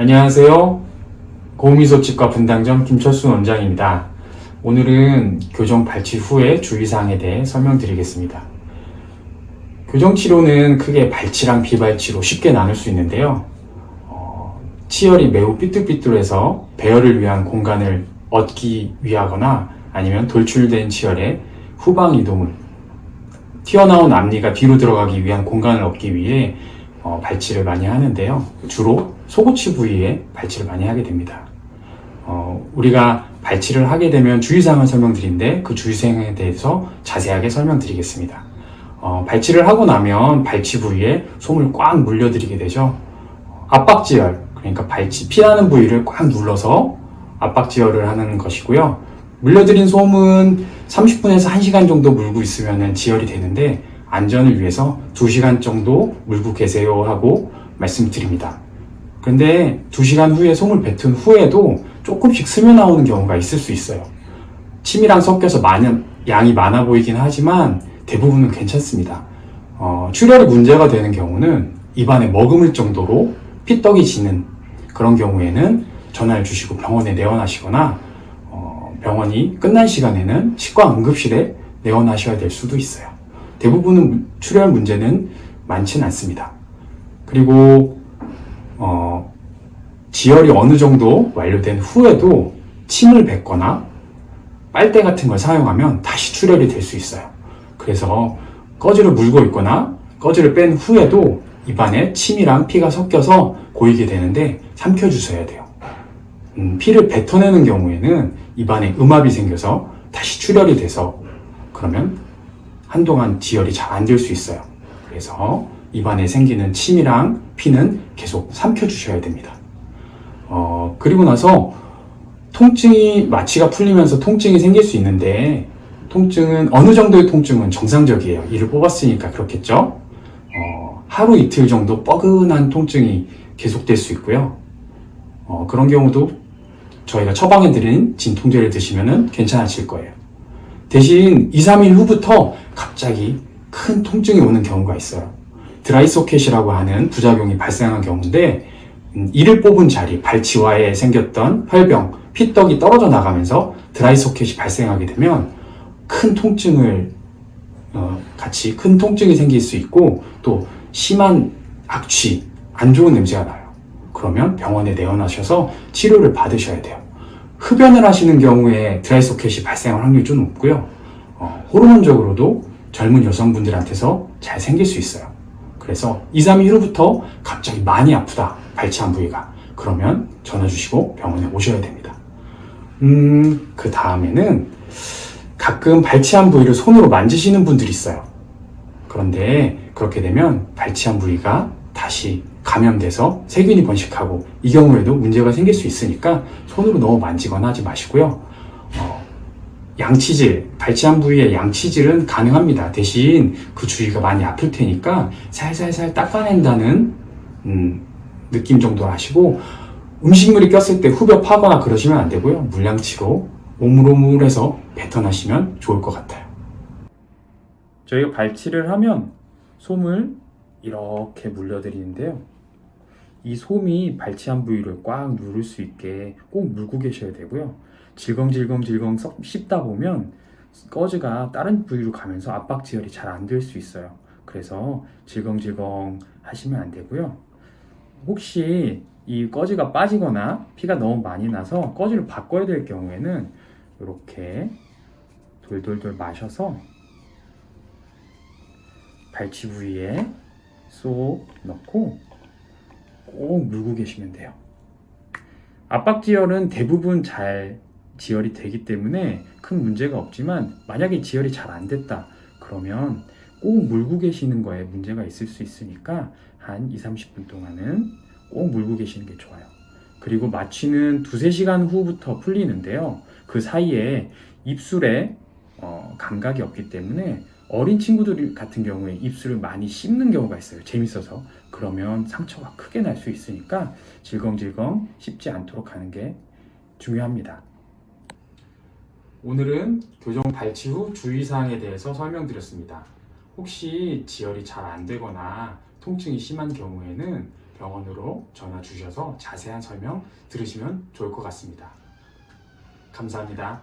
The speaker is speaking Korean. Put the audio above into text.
안녕하세요. 고미소치과 분당점 김철수 원장입니다. 오늘은 교정 발치 후의 주의사항에 대해 설명드리겠습니다. 교정 치료는 크게 발치랑 비발치로 쉽게 나눌 수 있는데요. 치열이 매우 삐뚤삐뚤해서 배열을 위한 공간을 얻기 위하거나 아니면 돌출된 치열의 후방 이동을 튀어나온 앞니가 뒤로 들어가기 위한 공간을 얻기 위해 발치를 많이 하는데요. 주로 속옷치 부위에 발치를 많이 하게 됩니다. 우리가 발치를 하게 되면 주의사항을 설명드리는데 그 주의사항에 대해서 자세하게 설명드리겠습니다. 발치를 하고 나면 발치 부위에 솜을 꽉 물려드리게 되죠. 압박지열, 그러니까 발치 피하는 부위를 꽉 눌러서 압박지열을 하는 것이고요. 물려드린 솜은 30분에서 1시간 정도 물고 있으면 지열이 되는데 안전을 위해서 2시간 정도 물고 계세요 하고 말씀드립니다. 그런데 2시간 후에 솜을 뱉은 후에도 조금씩 스며 나오는 경우가 있을 수 있어요. 침이랑 섞여서 양이 많아 보이긴 하지만 대부분은 괜찮습니다. 출혈이 문제가 되는 경우는 입안에 머금을 정도로 피떡이 지는 그런 경우에는 전화를 주시고 병원에 내원하시거나 병원이 끝난 시간에는 치과 응급실에 내원하셔야 될 수도 있어요. 대부분은 출혈 문제는 많지는 않습니다. 그리고 지혈이 어느 정도 완료된 후에도 침을 뱉거나 빨대 같은 걸 사용하면 다시 출혈이 될 수 있어요. 그래서 꺼지를 물고 있거나 꺼지를 뺀 후에도 입안에 침이랑 피가 섞여서 고이게 되는데 삼켜주셔야 돼요. 피를 뱉어내는 경우에는 입안에 음압이 생겨서 다시 출혈이 돼서 그러면 한동안 지혈이 잘 안 될 수 있어요. 그래서 입안에 생기는 침이랑 피는 계속 삼켜주셔야 됩니다. 그리고 나서 마취가 풀리면서 통증이 생길 수 있는데 어느 정도의 통증은 정상적이에요. 이를 뽑았으니까 그렇겠죠? 하루 이틀 정도 뻐근한 통증이 계속될 수 있고요. 그런 경우도 저희가 처방해드린 진통제를 드시면 괜찮아질 거예요. 대신 2, 3일 후부터 갑자기 큰 통증이 오는 경우가 있어요. 드라이소켓이라고 하는 부작용이 발생한 경우인데 이를 뽑은 자리, 발치와에 생겼던 혈병, 피떡이 떨어져 나가면서 드라이소켓이 발생하게 되면 큰 통증이 생길 수 있고 또 심한 악취, 안 좋은 냄새가 나요. 그러면 병원에 내원하셔서 치료를 받으셔야 돼요. 흡연을 하시는 경우에 드라이소켓이 발생할 확률이 좀 높고요. 호르몬적으로도 젊은 여성분들한테서 잘 생길 수 있어요. 그래서 2, 3일 후부터 갑자기 많이 아프다, 발치한 부위가. 그러면 전화 주시고 병원에 오셔야 됩니다. 그 다음에는 가끔 발치한 부위를 손으로 만지시는 분들이 있어요. 그런데 그렇게 되면 발치한 부위가 다시 감염돼서 세균이 번식하고 이 경우에도 문제가 생길 수 있으니까 손으로 너무 만지거나 하지 마시고요. 양치질, 발치한 부위의 양치질은 가능합니다. 대신 그 주위가 많이 아플 테니까 살살살 닦아낸다는 느낌 정도 하시고 음식물이 꼈을 때 후벼 파거나 그러시면 안 되고요. 물량치로 오물오물해서 뱉어나시면 좋을 것 같아요. 저희가 발치를 하면 솜을 이렇게 물려드리는데요. 이 솜이 발치한 부위를 꽉 누를 수 있게 꼭 물고 계셔야 되고요. 질겅질겅 씹다 보면 꺼즈가 다른 부위로 가면서 압박지혈이 잘 안 될 수 있어요. 그래서 질겅질겅 하시면 안 되고요. 혹시 이 꺼즈가 빠지거나 피가 너무 많이 나서 꺼즈를 바꿔야 될 경우에는 이렇게 돌돌돌 마셔서 발치 부위에 쏙 넣고 꼭 물고 계시면 돼요. 압박지혈은 대부분 잘 지혈이 되기 때문에 큰 문제가 없지만 만약에 지혈이 잘 안 됐다 그러면 꼭 물고 계시는 거에 문제가 있을 수 있으니까 한 2, 30분 동안은 꼭 물고 계시는 게 좋아요. 그리고 마취는 2, 3시간 후부터 풀리는데요. 그 사이에 입술에 감각이 없기 때문에 어린 친구들 같은 경우에 입술을 많이 씹는 경우가 있어요. 재밌어서. 그러면 상처가 크게 날 수 있으니까 질겅질겅 씹지 않도록 하는 게 중요합니다. 오늘은 교정 발치 후 주의사항에 대해서 설명드렸습니다. 혹시 지혈이 잘 안 되거나 통증이 심한 경우에는 병원으로 전화 주셔서 자세한 설명 들으시면 좋을 것 같습니다. 감사합니다.